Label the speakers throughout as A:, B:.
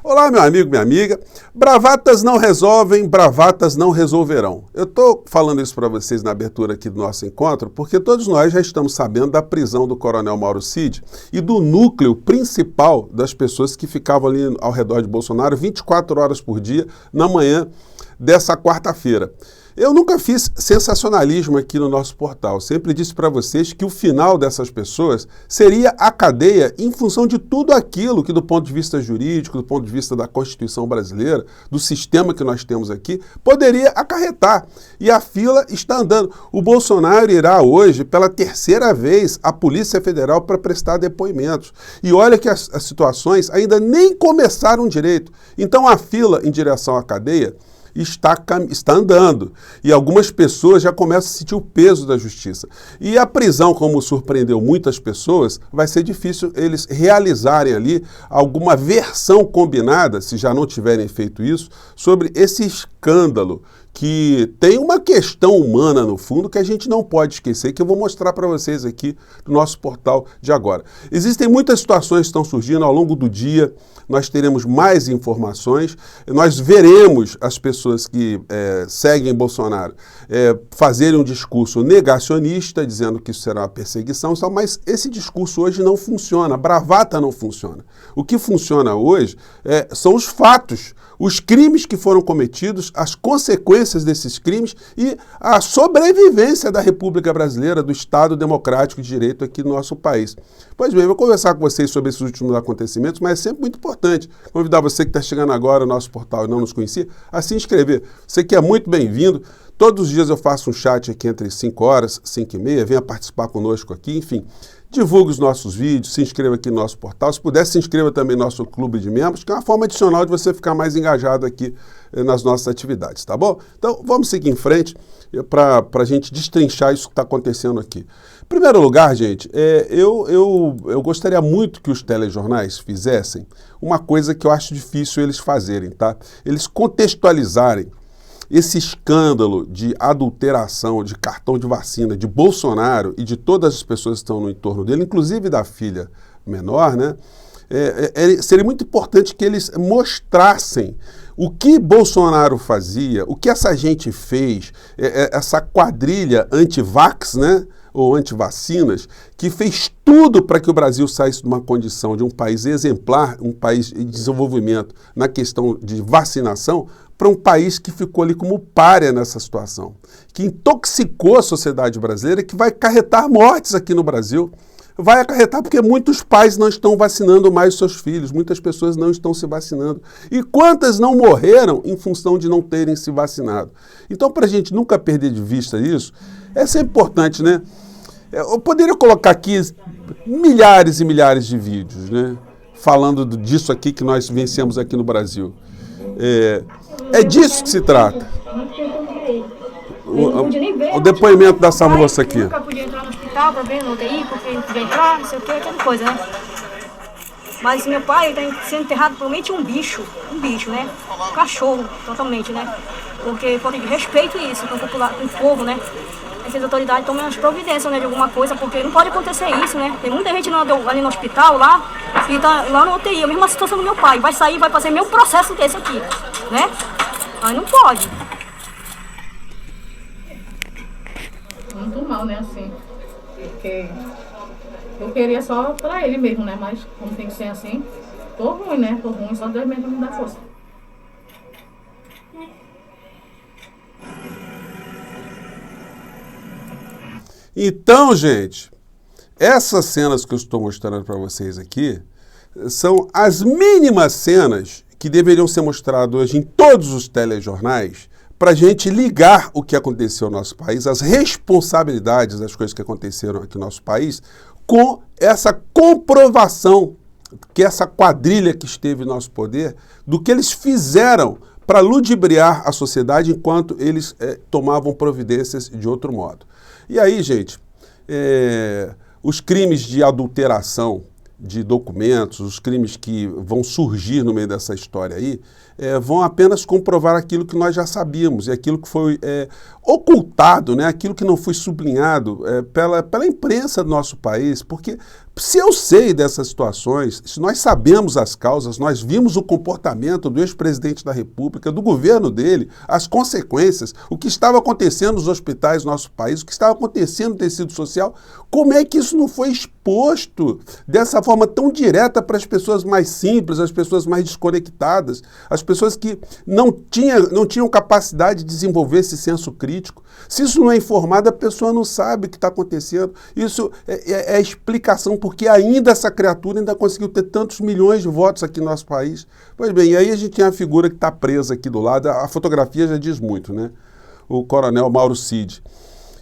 A: Olá, meu amigo, minha amiga. Bravatas não resolvem, bravatas não resolverão. Eu estou falando isso para vocês na abertura aqui do nosso encontro, porque todos nós já estamos sabendo da prisão do coronel Mauro Cid e do núcleo principal das pessoas que ficavam ali ao redor de Bolsonaro 24 horas por dia na manhã dessa quarta-feira. Eu nunca fiz sensacionalismo aqui no nosso portal. Sempre disse para vocês que o final dessas pessoas seria a cadeia em função de tudo aquilo que, do ponto de vista jurídico, do ponto de vista da Constituição brasileira, do sistema que nós temos aqui, poderia acarretar. E a fila está andando. O Bolsonaro irá hoje, pela terceira vez, à Polícia Federal para prestar depoimentos. E olha que as situações ainda nem começaram direito. Então a fila em direção à cadeia está andando. E algumas pessoas já começam a sentir o peso da justiça. E a prisão, como surpreendeu muitas pessoas, vai ser difícil eles realizarem ali alguma versão combinada, se já não tiverem feito isso, sobre esse escândalo que tem uma questão humana no fundo que a gente não pode esquecer, que eu vou mostrar para vocês aqui no nosso portal de agora. Existem muitas situações que estão surgindo ao longo do dia, nós teremos mais informações, nós veremos as pessoas que seguem Bolsonaro fazerem um discurso negacionista, dizendo que isso será uma perseguição, mas esse discurso hoje não funciona, a bravata não funciona. O que funciona hoje são os fatos, os crimes que foram cometidos, as consequências desses crimes e a sobrevivência da República Brasileira, do Estado Democrático de Direito aqui no nosso país. Pois bem, eu vou conversar com vocês sobre esses últimos acontecimentos, mas é sempre muito importante convidar você que está chegando agora no nosso portal e não nos conhecia, a se inscrever. Você que é muito bem-vindo. Todos os dias eu faço um chat aqui entre 5 horas, 5 e meia, venha participar conosco aqui, enfim. Divulgue os nossos vídeos, se inscreva aqui no nosso portal. Se puder, se inscreva também no nosso clube de membros, que é uma forma adicional de você ficar mais engajado aqui nas nossas atividades, tá bom? Então, vamos seguir em frente para a gente destrinchar isso que está acontecendo aqui. Em primeiro lugar, gente, eu gostaria muito que os telejornais fizessem uma coisa que eu acho difícil eles fazerem, tá? Eles contextualizarem esse escândalo de adulteração de cartão de vacina de Bolsonaro e de todas as pessoas que estão no entorno dele, inclusive da filha menor, né? Seria muito importante que eles mostrassem o que Bolsonaro fazia, o que essa gente fez, essa quadrilha anti-vax, né? Ou anti-vacinas, que fez tudo para que o Brasil saísse de uma condição de um país exemplar, um país em desenvolvimento na questão de vacinação, para um país que ficou ali como pária nessa situação, que intoxicou a sociedade brasileira, que vai acarretar mortes aqui no Brasil. Vai acarretar porque muitos pais não estão vacinando mais os seus filhos, muitas pessoas não estão se vacinando. E quantas não morreram em função de não terem se vacinado? Então, para a gente nunca perder de vista isso, é sempre importante, né? Eu poderia colocar aqui milhares e milhares de vídeos, né? Falando disso aqui que nós vencemos aqui no Brasil. É disso que se trata. O depoimento dessa moça aqui.
B: Nunca podia entrar no hospital para ver no UTI, porque não podia entrar, não sei o que, aquela coisa, né? Mas meu pai está sendo enterrado provavelmente um bicho, né? Um cachorro, totalmente, né? Porque falta de respeito isso com o povo, né? Essas autoridades tomam as providências, né, de alguma coisa, porque não pode acontecer isso, né? Tem muita gente ali no hospital, lá, e tá lá no UTI, a mesma situação do meu pai. Vai sair, vai fazer meu processo desse aqui, né? Aí não pode.
C: Muito mal, né, assim, porque eu queria só pra ele mesmo, né, mas como tem que ser assim, tô ruim, né, só Deus mesmo me dá força.
A: Então, gente, essas cenas que eu estou mostrando para vocês aqui são as mínimas cenas que deveriam ser mostradas hoje em todos os telejornais para a gente ligar o que aconteceu no nosso país, as responsabilidades das coisas que aconteceram aqui no nosso país, com essa comprovação que essa quadrilha que esteve no nosso poder, do que eles fizeram para ludibriar a sociedade enquanto eles tomavam providências de outro modo. E aí, gente, os crimes de adulteração de documentos, os crimes que vão surgir no meio dessa história aí, vão apenas comprovar aquilo que nós já sabíamos, e aquilo que foi ocultado, né? Aquilo que não foi sublinhado pela imprensa do nosso país, porque Se eu sei dessas situações, se nós sabemos as causas, nós vimos o comportamento do ex-presidente da República, do governo dele, as consequências, o que estava acontecendo nos hospitais do nosso país, o que estava acontecendo no tecido social, como é que isso não foi exposto dessa forma tão direta para as pessoas mais simples, as pessoas mais desconectadas, as pessoas que não tinham capacidade de desenvolver esse senso crítico? Se isso não é informado, a pessoa não sabe o que está acontecendo. Isso é a explicação porque ainda essa criatura ainda conseguiu ter tantos milhões de votos aqui no nosso país. Pois bem, e aí a gente tem a figura que está presa aqui do lado, a fotografia já diz muito, né? O coronel Mauro Cid.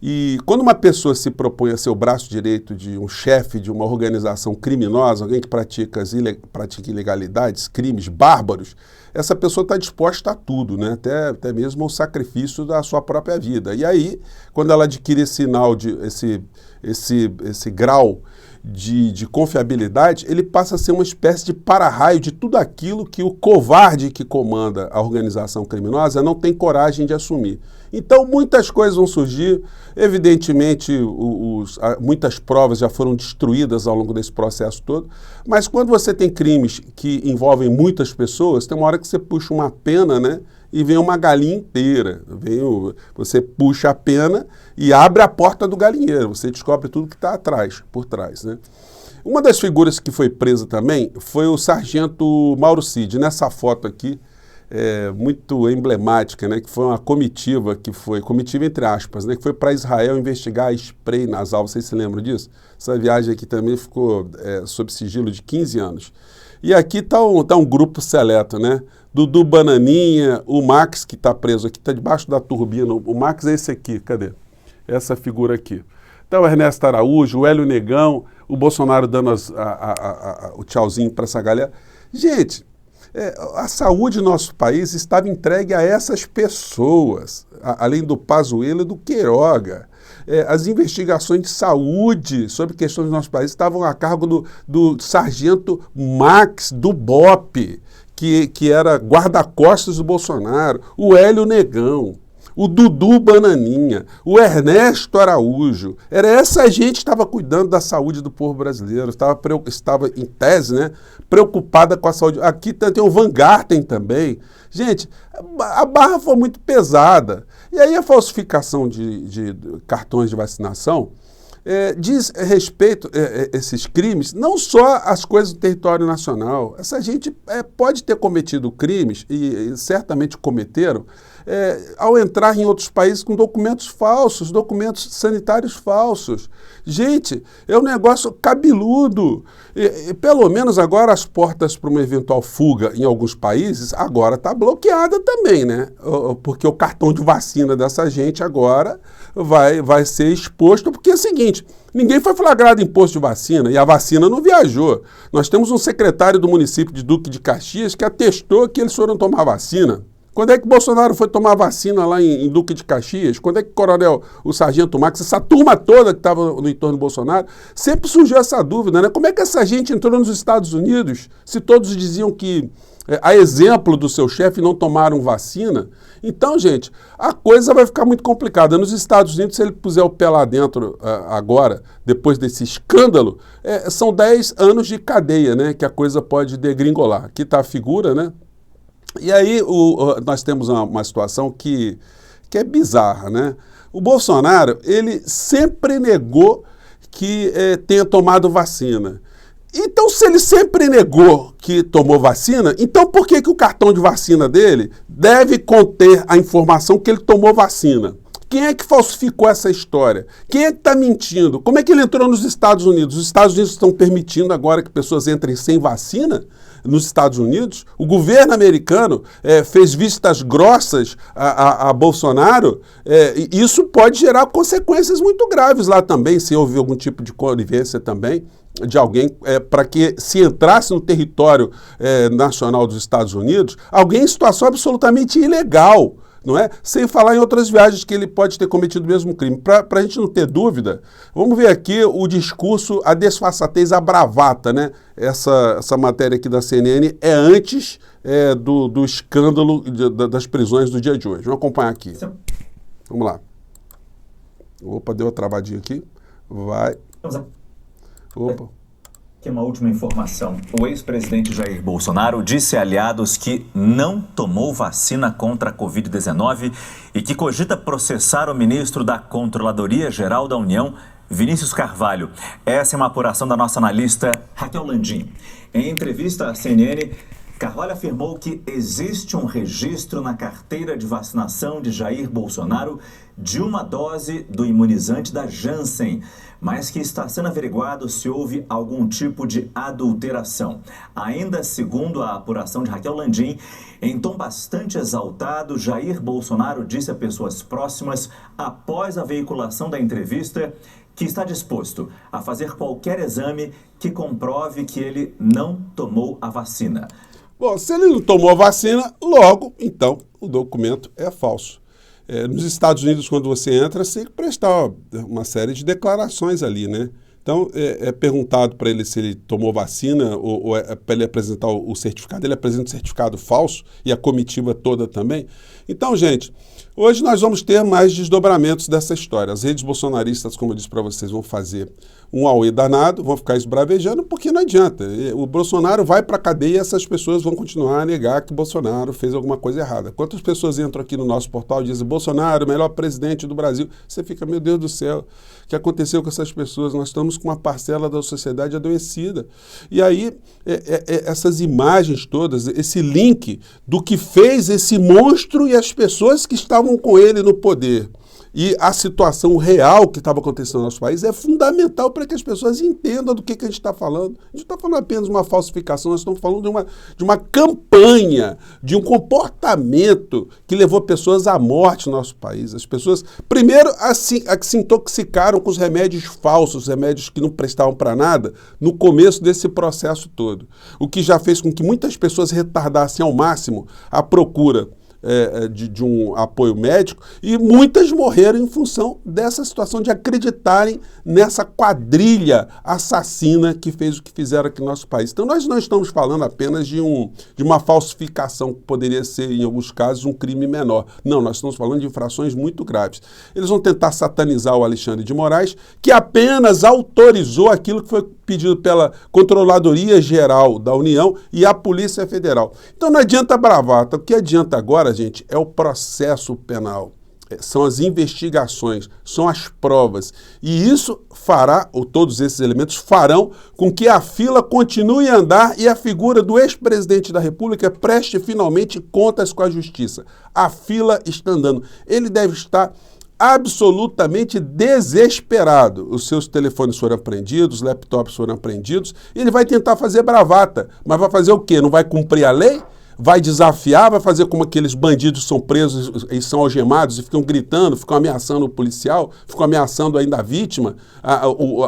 A: E quando uma pessoa se propõe a ser o braço direito de um chefe de uma organização criminosa, alguém que pratica ilegalidades, crimes bárbaros, essa pessoa está disposta a tudo, né? Até mesmo ao sacrifício da sua própria vida. E aí, quando ela adquire esse grau de confiabilidade, ele passa a ser uma espécie de para-raio de tudo aquilo que o covarde que comanda a organização criminosa não tem coragem de assumir. Então, muitas coisas vão surgir. Evidentemente, muitas provas já foram destruídas ao longo desse processo todo, mas quando você tem crimes que envolvem muitas pessoas, tem uma hora que você puxa uma pena, né? E vem uma galinha inteira. Você puxa a pena e abre a porta do galinheiro. Você descobre tudo que está por trás, né? Uma das figuras que foi presa também foi o sargento Mauro Cid. Nessa foto aqui, muito emblemática, né? Que foi uma comitiva, comitiva entre aspas, né? Que foi para Israel investigar spray nasal. Vocês se lembram disso? Essa viagem aqui também ficou sob sigilo de 15 anos. E aqui está um grupo seleto, né? Dudu Bananinha, o Max, que está preso aqui, está debaixo da turbina. O Max é esse aqui, cadê? Essa figura aqui. Então, o Ernesto Araújo, o Hélio Negão, o Bolsonaro dando o tchauzinho para essa galera. Gente, a saúde do nosso país estava entregue a essas pessoas, além do Pazuello e do Queiroga. As investigações de saúde sobre questões do nosso país estavam a cargo do sargento Max, do BOPE, que era guarda-costas do Bolsonaro, o Hélio Negão, o Dudu Bananinha, o Ernesto Araújo. Era essa gente que estava cuidando da saúde do povo brasileiro, estava em tese, né, preocupada com a saúde. Aqui tem o Van Garten também. Gente, a barra foi muito pesada. E aí a falsificação de cartões de vacinação diz respeito a esses crimes, não só as coisas do território nacional. Essa gente pode ter cometido crimes, e certamente cometeram, ao entrar em outros países com documentos falsos, documentos sanitários falsos. Gente, é um negócio cabeludo. E pelo menos agora as portas para uma eventual fuga em alguns países agora está bloqueada também, né? Porque o cartão de vacina dessa gente agora vai ser exposto, porque é o seguinte, ninguém foi flagrado em posto de vacina e a vacina não viajou. Nós temos um secretário do município de Duque de Caxias que atestou que eles foram tomar vacina. Quando é que Bolsonaro foi tomar vacina lá em Duque de Caxias? Quando é que o sargento Max, essa turma toda que estava no entorno do Bolsonaro, sempre surgiu essa dúvida, né? Como é que essa gente entrou nos Estados Unidos se todos diziam que, a exemplo do seu chefe, não tomaram vacina? Então, gente, a coisa vai ficar muito complicada. Nos Estados Unidos, se ele puser o pé lá dentro agora, depois desse escândalo, são 10 anos de cadeia, né? Que a coisa pode degringolar. Aqui está a figura, né? E aí nós temos uma situação que é bizarra, né? O Bolsonaro, ele sempre negou que tenha tomado vacina. Então, se ele sempre negou que tomou vacina, então por que o cartão de vacina dele deve conter a informação que ele tomou vacina? Quem é que falsificou essa história? Quem é que está mentindo? Como é que ele entrou nos Estados Unidos? Os Estados Unidos estão permitindo agora que pessoas entrem sem vacina nos Estados Unidos? O governo americano fez vistas grossas a Bolsonaro. Isso pode gerar consequências muito graves lá também, se houve algum tipo de conivência também de alguém para que se entrasse no território nacional dos Estados Unidos, alguém em situação absolutamente ilegal. Não é? Sem falar em outras viagens que ele pode ter cometido o mesmo crime. Para a gente não ter dúvida, vamos ver aqui o discurso, a desfaçatez, a bravata, né? Essa matéria aqui da CNN é antes do escândalo das prisões do dia de hoje. Vamos acompanhar aqui. Vamos lá. Opa, deu uma travadinha aqui. Vai. Opa.
D: Aqui uma última informação. O ex-presidente Jair Bolsonaro disse a aliados que não tomou vacina contra a Covid-19 e que cogita processar o ministro da Controladoria Geral da União, Vinícius Carvalho. Essa é uma apuração da nossa analista Raquel Landim. Em entrevista à CNN, Carvalho afirmou que existe um registro na carteira de vacinação de Jair Bolsonaro de uma dose do imunizante da Janssen, mas que está sendo averiguado se houve algum tipo de adulteração. Ainda segundo a apuração de Raquel Landim, em tom bastante exaltado, Jair Bolsonaro disse a pessoas próximas, após a veiculação da entrevista, que está disposto a fazer qualquer exame que comprove que ele não tomou a vacina.
A: Bom, se ele não tomou a vacina, logo, então, o documento é falso. Nos Estados Unidos, quando você entra, você tem que prestar uma série de declarações ali, né? Então, é perguntado para ele se ele tomou vacina ou para ele apresentar o certificado. Ele apresenta o certificado falso e a comitiva toda também. Então, gente, hoje nós vamos ter mais desdobramentos dessa história. As redes bolsonaristas, como eu disse para vocês, vão fazer um auê danado, vão ficar esbravejando, porque não adianta. O Bolsonaro vai para a cadeia e essas pessoas vão continuar a negar que Bolsonaro fez alguma coisa errada. Quantas pessoas entram aqui no nosso portal e dizem Bolsonaro, o melhor presidente do Brasil? Você fica, meu Deus do céu, o que aconteceu com essas pessoas? Nós estamos com uma parcela da sociedade adoecida. E aí, essas imagens todas, esse link do que fez esse monstro e as pessoas que estavam com ele no poder e a situação real que estava acontecendo no nosso país é fundamental para que as pessoas entendam do que a gente está falando. A gente não está falando apenas de uma falsificação, nós estamos falando de uma campanha, de um comportamento que levou pessoas à morte no nosso país. As pessoas, primeiro, se intoxicaram com os remédios falsos, os remédios que não prestavam para nada, no começo desse processo todo. O que já fez com que muitas pessoas retardassem ao máximo a procura de um apoio médico, e muitas morreram em função dessa situação de acreditarem nessa quadrilha assassina que fez o que fizeram aqui no nosso país. Então nós não estamos falando apenas de uma falsificação que poderia ser, em alguns casos, um crime menor. Não, nós estamos falando de infrações muito graves. Eles vão tentar satanizar o Alexandre de Moraes, que apenas autorizou aquilo que foi pedido pela Controladoria Geral da União e a Polícia Federal. Então não adianta bravata. O que adianta agora, gente, é o processo penal. São as investigações, são as provas. E isso fará, ou todos esses elementos farão, com que a fila continue a andar e a figura do ex-presidente da República preste finalmente contas com a justiça. A fila está andando. Ele deve estar absolutamente desesperado. Os seus telefones foram apreendidos, os laptops foram apreendidos, e ele vai tentar fazer bravata. Mas vai fazer o quê? Não vai cumprir a lei? Vai desafiar, vai fazer como aqueles bandidos são presos e são algemados e ficam gritando, ficam ameaçando o policial, ficam ameaçando ainda a vítima,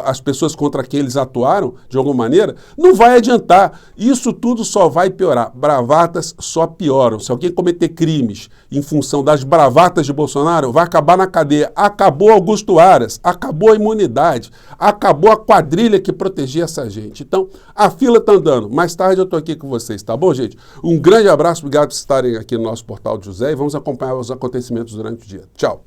A: as pessoas contra quem eles atuaram, de alguma maneira. Não vai adiantar. Isso tudo só vai piorar. Bravatas só pioram. Se alguém cometer crimes em função das bravatas de Bolsonaro, vai acabar na cadeia. Acabou Augusto Aras, acabou a imunidade, acabou a quadrilha que protegia essa gente. Então, a fila está andando. Mais tarde eu estou aqui com vocês, tá bom, gente? Um grande abraço, obrigado por estarem aqui no nosso Portal de José e vamos acompanhar os acontecimentos durante o dia. Tchau!